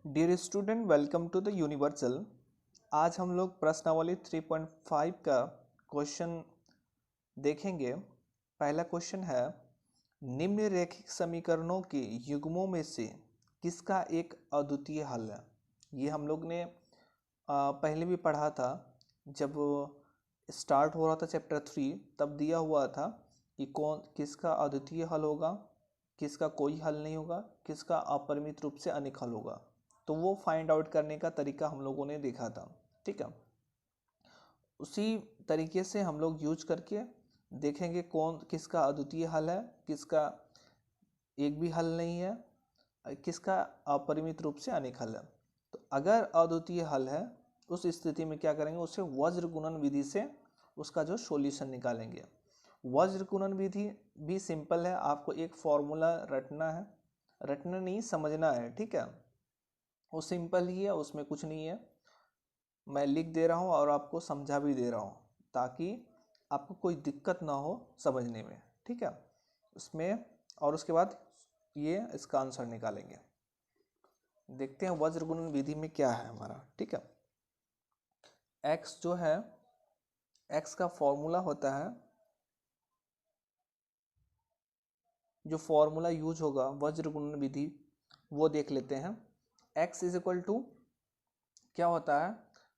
Dear student, welcome to the universal. आज हम लोग प्रश्नावली 3.5 का क्वेश्चन देखेंगे। पहला क्वेश्चन है, निम्नलिखित समीकरणों के युग्मों में से किसका एक अद्वितीय हल है। ये हम लोग ने पहले भी पढ़ा था। जब स्टार्ट हो रहा था चैप्टर 3 तब दिया हुआ था कि किसका अद्वितीय हल होगा, किसका कोई हल नहीं होगा, किसका अपरिमित रूप से अनेक हल होगा। तो वो फाइंड आउट करने का तरीका हम लोगों ने देखा था। ठीक है, उसी तरीके से हम लोग यूज करके देखेंगे किसका अद्वितीय हल है, किसका एक भी हल नहीं है, किसका अपरिमित रूप से अनेक हल है। तो अगर अद्वितीय हल है उस स्थिति में क्या करेंगे, उसे वज्र गुणन विधि से उसका जो सॉल्यूशन निकालेंगे। वज्र गुणन विधि भी सिंपल है, आपको एक फॉर्मूला रटना नहीं समझना है। ठीक है, वो सिंपल ही है, उसमें कुछ नहीं है। मैं लिख दे रहा हूँ और आपको समझा भी दे रहा हूँ ताकि आपको कोई दिक्कत ना हो समझने में। ठीक है, उसमें और उसके बाद ये इसका आंसर निकालेंगे। देखते हैं वज्र गुणन विधि में क्या है हमारा। ठीक है, x जो है, x का फॉर्मूला होता है, जो फॉर्मूला यूज होगा वज्र गुणन विधि वो देख लेते हैं। x इज इक्वल टू क्या होता है,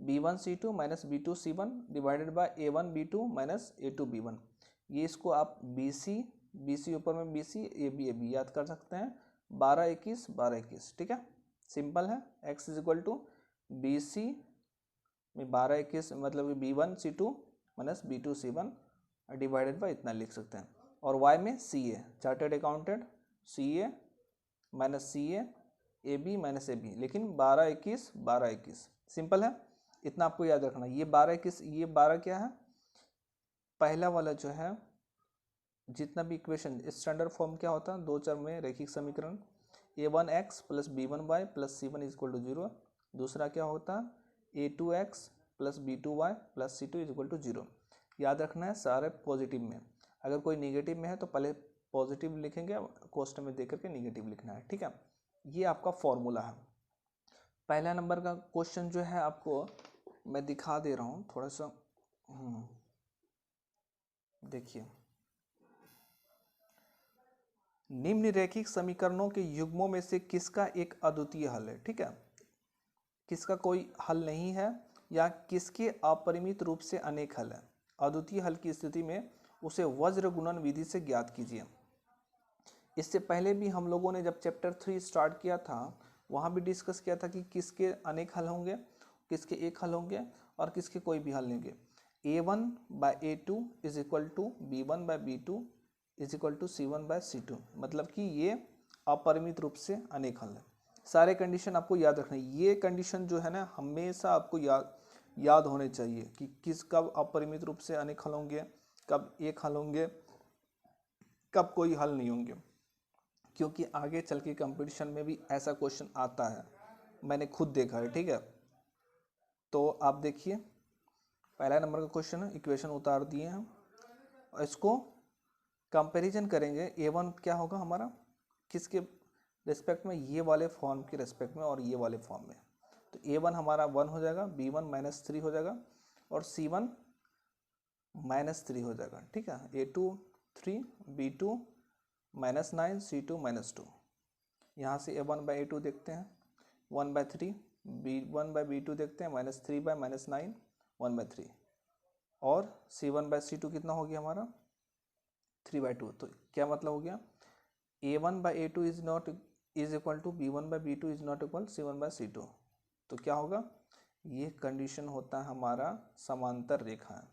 b1c2 minus b2c1 divided by a1b2 minus a2b1। ये इसको आप bc ऊपर में bc ab याद कर सकते हैं, 12 21 12 21। ठीक है, सिंपल है। x is equal to bc में 12 21 मतलब b1c2 minus b2c1 divided by इतना लिख सकते हैं। और y में ca, chartered accountant, ca minus ca ab minus ab, लेकिन 12 21 12 21 सिंपल है। इतना आपको याद रखना। ये 12 21, ये 12 क्या है, पहला वाला जो है जितना भी इक्वेशन स्टैंडर्ड फॉर्म क्या होता है, दो चर में रैखिक समीकरण a1x plus b1y plus c1 is equal to 0। दूसरा क्या होता है a2x plus b2y plus c2 is equal to 0। याद रखना है सारे पॉजिटिव में, अगर कोई निगेटिव में है तो पहले पॉजिटिव लिखेंगे, क्वेश्चन में देकर के निगेटिव लिखना है। ठीक है, ये आपका फॉर्मूला है। पहला नंबर का क्वेश्चन जो है आपको मैं दिखा दे रहा हूँ थोड़ा सा। देखिए, निम्नलिखित समीकरणों के युग्मों में से किसका एक अद्वितीय हल है। ठीक है, किसका कोई हल नहीं है या किसके अपरिमित रूप से अनेक हल है। अद्वितीय हल की स्थिति में उसे वज्र गुणन विधि से ज्ञात कीजिए। इससे पहले भी हम लोगों ने जब चैप्टर 3 स्टार्ट किया था वहाँ भी डिस्कस किया था कि किसके अनेक हल होंगे, किसके एक हल होंगे और किसके कोई भी हल नहीं होंगे। a1 by a2 is equal to b1 by b2 is equal to c1 by c2, मतलब कि ये अपरिमित रूप से अनेक हल है। सारे कंडीशन आपको याद रखना है। ये कंडीशन जो है ना हमेशा आपको याद होने चाहिए कि किस कब अपरिमित रूप से अनेक हल होंगे, कब एक हल होंगे, कब कोई हल नहीं होंगे, क्योंकि आगे चल के कंपटीशन में भी ऐसा क्वेश्चन आता है, मैंने खुद देखा है। ठीक है, तो आप देखिए पहला नंबर का क्वेश्चन है, इक्वेशन उतार दिए हैं और इसको कंपैरिजन करेंगे। a1 क्या होगा हमारा, किसके रिस्पेक्ट में, ये वाले फॉर्म के रिस्पेक्ट में और ये वाले फॉर्म में। तो a1 हमारा 1 हो जाएगा, b1 माइनस 3 हो जाएगा और c1 माइनस 3 हो जाएगा। ठीक है, a2 3, b2 minus 9, c2 minus 2। यहाँ से a1 बाई a2 देखते हैं 1 बाई 3, b1 बाई b2 देखते हैं माइनस 3 बाई माइनस 9 1 बाई 3, और c1 बाई c2 कितना हो गया हमारा 3 बाई 2। तो क्या मतलब हो गया, a1 by a2 is equal to b1 by b2 is not equal c1 by c2। तो क्या होगा, ये कंडीशन होता है हमारा समांतर रेखा है,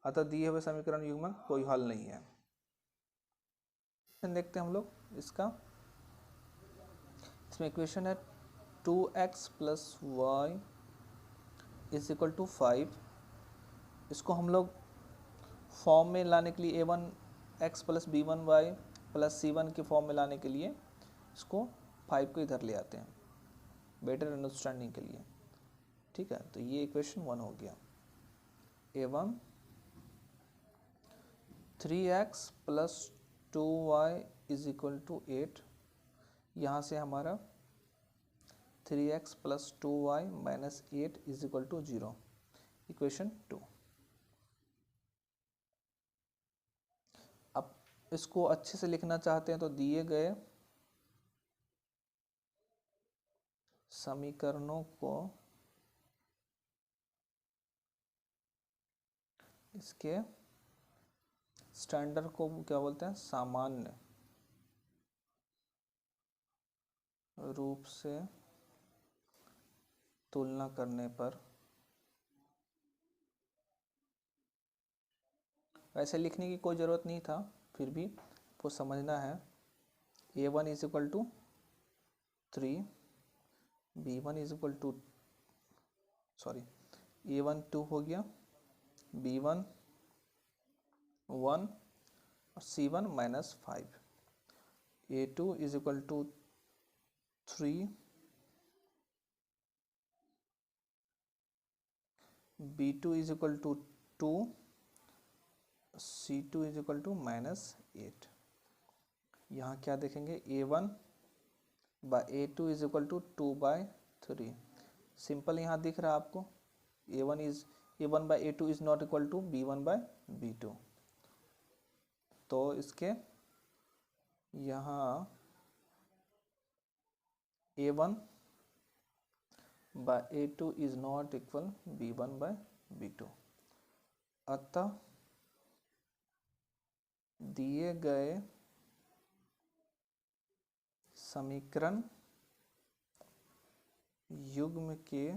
अतः दिए हुए समीकरण युग्म कोई हल नहीं है। देखते हैं हम लोग इसका। इसमें इक्वेशन है 2x plus Y is equal to 5। इसको हम लोग फॉर्म में लाने के लिए a1 x plus b1 y plus c1 के फॉर्म में लाने के लिए इसको 5 को इधर ले आते हैं बेटर अंडरस्टैंडिंग के लिए। ठीक है, तो ये इक्वेशन 1 हो गया। a1 3x plus 2y is equal to 8। यहाँ से हमारा 3x plus 2y minus 8 is equal to 0, equation 2। अब इसको अच्छे से लिखना चाहते हैं तो दिए गए समीकरणों को इसके स्टैंडर्ड को क्या बोलते हैं, सामान्य रूप से तुलना करने पर, वैसे लिखने की कोई ज़रूरत नहीं था, फिर भी आपको समझना है। a1 is equal to 3, b1 is equal to a1 2 हो गया, b1 1 और c1 minus 5, a2 is equal to 3, b2 is equal to 2, c2 is equal to minus 8। यहाँ क्या देखेंगे, a1 by a2 is equal to 2/3। Simple यहाँ दिख रहा है आपको, a1 by a2 is not equal to b1 by b2। तो इसके यहाँ a1 by a2 is not equal b1 by b2। अतः दिए गए समीकरण युग्म के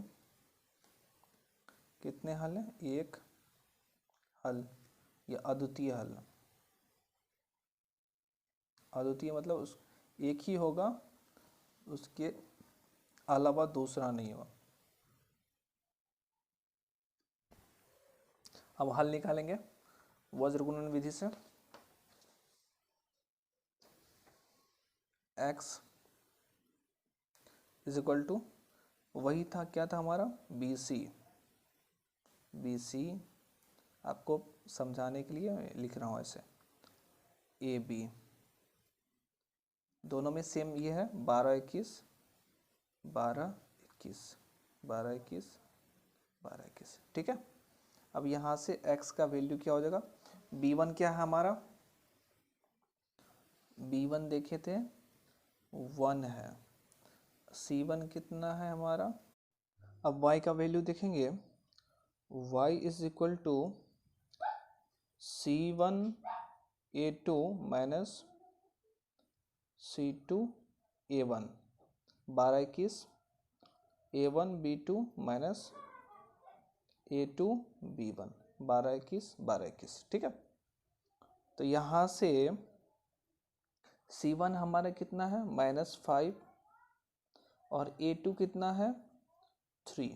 कितने हल हैं, एक हल या अद्वितीय हल। अद्वितीय मतलब उस एक ही होगा, उसके अलावा दूसरा नहीं होगा। अब हल निकालेंगे वज्रगुणन विधि से। x इज इक्वल टू वही था, क्या था हमारा, BC आपको समझाने के लिए लिख रहा हूँ ऐसे, AB दोनों में सेम ये है 12 21 12 21 12 21 12 21, ठीक है। अब यहाँ से x का वैल्यू क्या हो जाएगा, b1 क्या है हमारा, b1 देखे थे 1 है, c1 कितना है हमारा। अब y का वैल्यू देखेंगे, y is equal to c1 a2 minus c2 a1, 12 21 a1 b2 minus a2 b1, 12 21 12 21, ठीक है। तो यहाँ से c1 हमारा कितना है, -5 और a2 कितना है 3।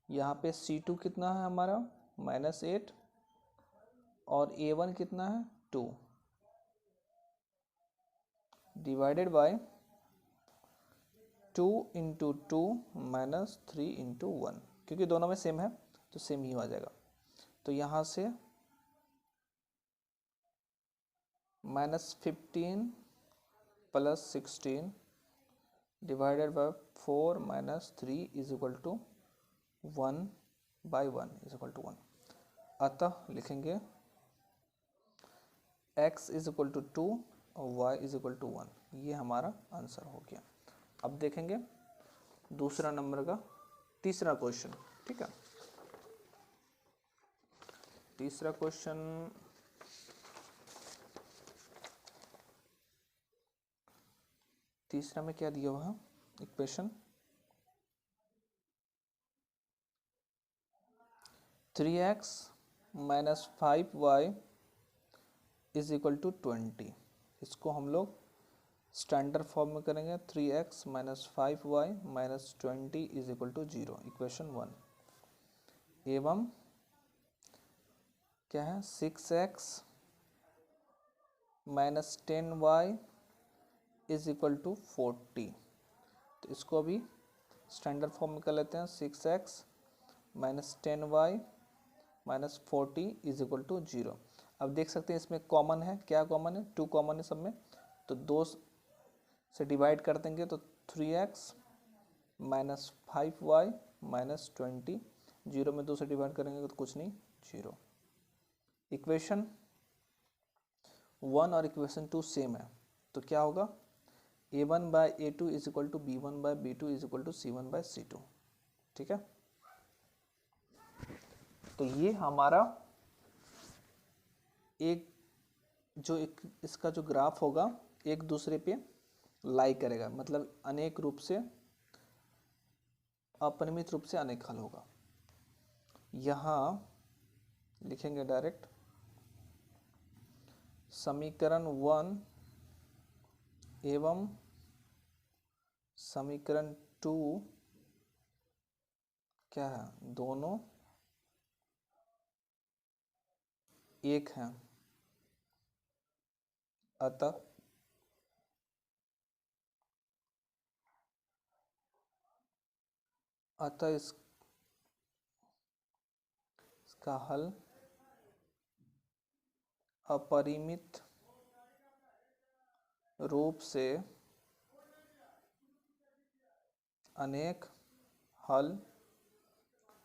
यहाँ पे c2 कितना है हमारा -8 और a1 कितना है 2, divided by 2 into 2 minus 3 into 1, क्योंकि दोनों में सेम है तो सेम ही हो जाएगा। तो यहाँ से -15 plus 16 divided by 4 minus 3 is equal to 1/1 is equal to 1। अतः लिखेंगे x इज इक्वल टू 2 और y इज इक्वल टू 1, ये हमारा आंसर हो गया। अब देखेंगे दूसरा नंबर का तीसरा क्वेश्चन, ठीक है। तीसरा क्वेश्चन तीसरा में क्या दिया हुआ है, equation 3x minus 5y is equal to 20। इसको हम लोग स्टैंडर्ड फॉर्म में करेंगे, 3x minus 5y minus 20 is equal to 0, equation 1। एवं क्या है, 6x minus 10y is equal to 40। तो इसको अभी स्टैंडर्ड फॉर्म में कर लेते हैं, 6x minus 10y minus 40 is equal to 0। अब देख सकते हैं इसमें कॉमन है, क्या कॉमन है, 2 कॉमन है सब में, तो 2 से डिवाइड कर देंगे तो 3x -5y -20, 0 में 2 से डिवाइड करेंगे तो कुछ नहीं, 0। इक्वेशन 1 और इक्वेशन 2 सेम है, तो क्या होगा, a1/a2 is equal to b1/b2 is equal to c1/c2। ठीक है, तो ये हमारा एक इसका जो ग्राफ होगा एक दूसरे पे लाई करेगा, मतलब अनेक रूप से, अपरिमित रूप से अनेक हल होगा। यहाँ लिखेंगे डायरेक्ट, समीकरण 1 एवं समीकरण 2 क्या है, दोनों एक हैं, अतः इसका हल अपरिमित रूप से अनेक हल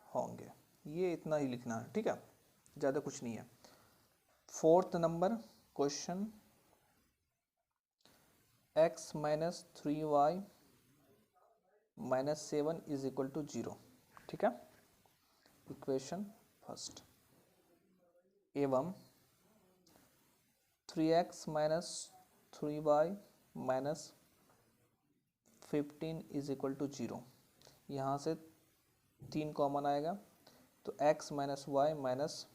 होंगे। ये इतना ही लिखना है, ठीक है, ज़्यादा कुछ नहीं है। 4th number question, x minus 3y minus 7 is equal to 0। ठीक है, इक्वेशन फर्स्ट, एवं 3x minus 3y minus 15 is equal to 0। यहाँ से 3 कॉमन आएगा, तो x minus y minus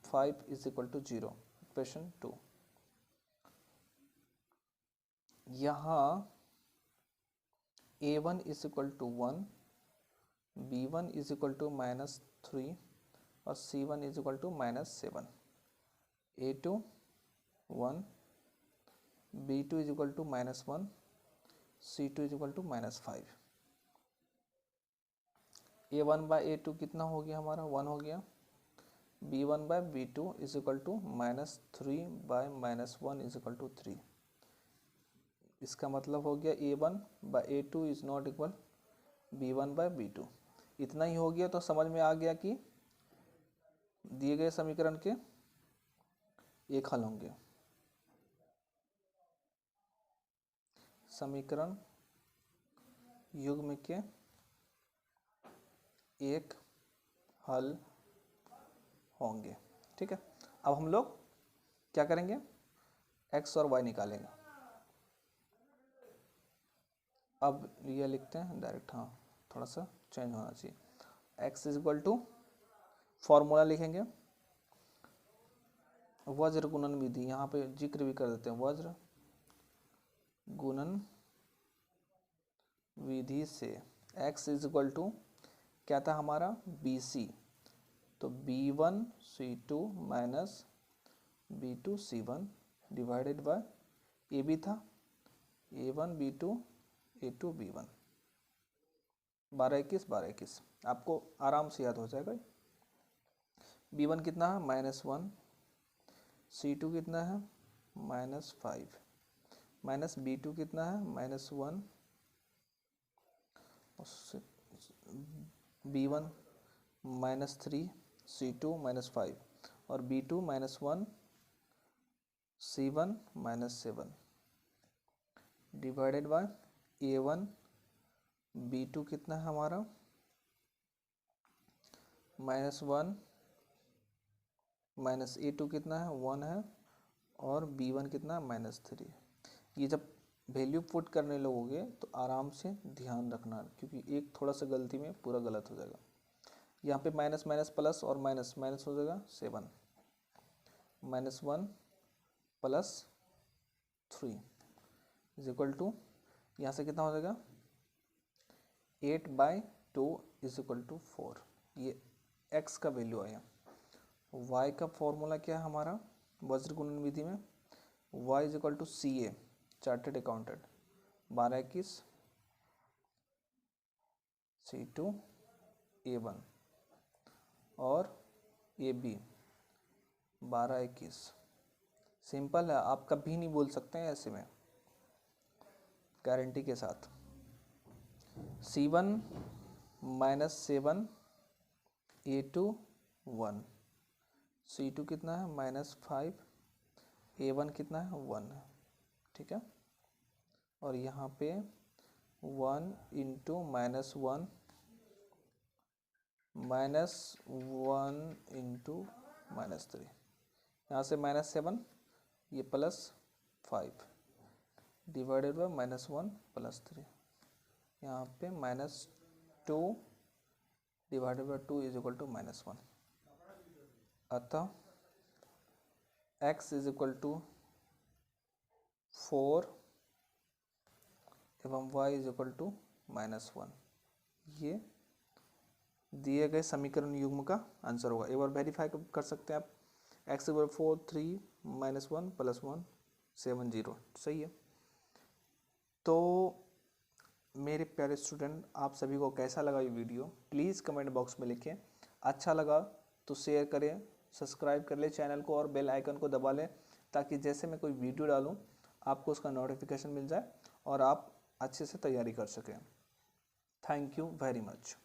5 is equal to 0। Equation 2, यहाँ a1 is equal to 1, b1 is equal to -3 और c1 is equal to -7, a2 1, b2 is equal to -1, c2 is equal to -5। a1/a2 कितना हो गया हमारा, 1 हो गया। b1/b2 is equal to -3/-1 is equal to 3। इसका मतलब हो गया a1/a2 is not equal b1/b2। इतना ही हो गया, तो समझ में आ गया कि दिए गए समीकरण के एक हल होंगे। समीकरण युग्म के एक हल होंगे। ठीक है, अब हम लोग क्या करेंगे, x और y निकालेंगे। अब ये लिखते हैं डायरेक्ट, हाँ थोड़ा सा चेंज होना चाहिए। x is equal to, formula लिखेंगे वज्र गुणन विधि, यहाँ पे जिक्र भी कर देते हैं, वज्र गुणन विधि से x इज इक्वल टू क्या था हमारा, BC, तो B1 C2 minus B2 C1 divided by AB था A1 B2 A2 B1, 12 आपको आराम से याद हो जाएगा। B1 कितना है, -1, C2 कितना है, -5, माइनस B2 कितना है, -1, B1 -3, C2 -5 और B2 -1, C1 -7 divided by A1 B2 कितना है हमारा, -1 माइनस A2 कितना है, 1 है, और B1 कितना है, -3। ये जब वैल्यू पुट करने लगोगे तो आराम से ध्यान रखना, क्योंकि एक थोड़ा सा गलती में पूरा गलत हो जाएगा। यहाँ पे माइनस माइनस प्लस और माइनस माइनस हो जाएगा 7, -1 प्लस 3 इज इक्वल टू, यहाँ से कितना हो जाएगा, 8/2 इज इक्वल टू 4। ये x का वैल्यू आया। y का फॉर्मूला क्या है हमारा वज्र गुणन विधि में, y is equal to CA chartered accountant 12/21 C2 A1 और AB 12/21। सिंपल है, आप कभी नहीं बोल सकते हैं ऐसे में, गारंटी के साथ। C1 माइनस 7 A2 1, C2 कितना है -5, A1 कितना है 1 है, ठीक है। और यहाँ पे 1 इंटू -1 इंटू -3, यहाँ से -7 ये +5 डिवाइडेड बाय -1 +3, यहाँ पे -2 divided by 2 is equal to -1। अतः x इज इक्वल टू 4 एवं y इज इक्वल टू -1, ये दिए गए समीकरण युग्म का आंसर होगा। एक बार वेरीफाई कर सकते हैं आप, x इक्वल 4 3 -1 +1 7 0, सही है। तो मेरे प्यारे स्टूडेंट, आप सभी को कैसा लगा ये वीडियो प्लीज़ कमेंट बॉक्स में लिखें। अच्छा लगा तो शेयर करें, सब्सक्राइब कर लें चैनल को और बेल आइकन को दबा लें, ताकि जैसे मैं कोई वीडियो डालूं आपको उसका नोटिफिकेशन मिल जाए और आप अच्छे से तैयारी कर सकें। Thank you very much.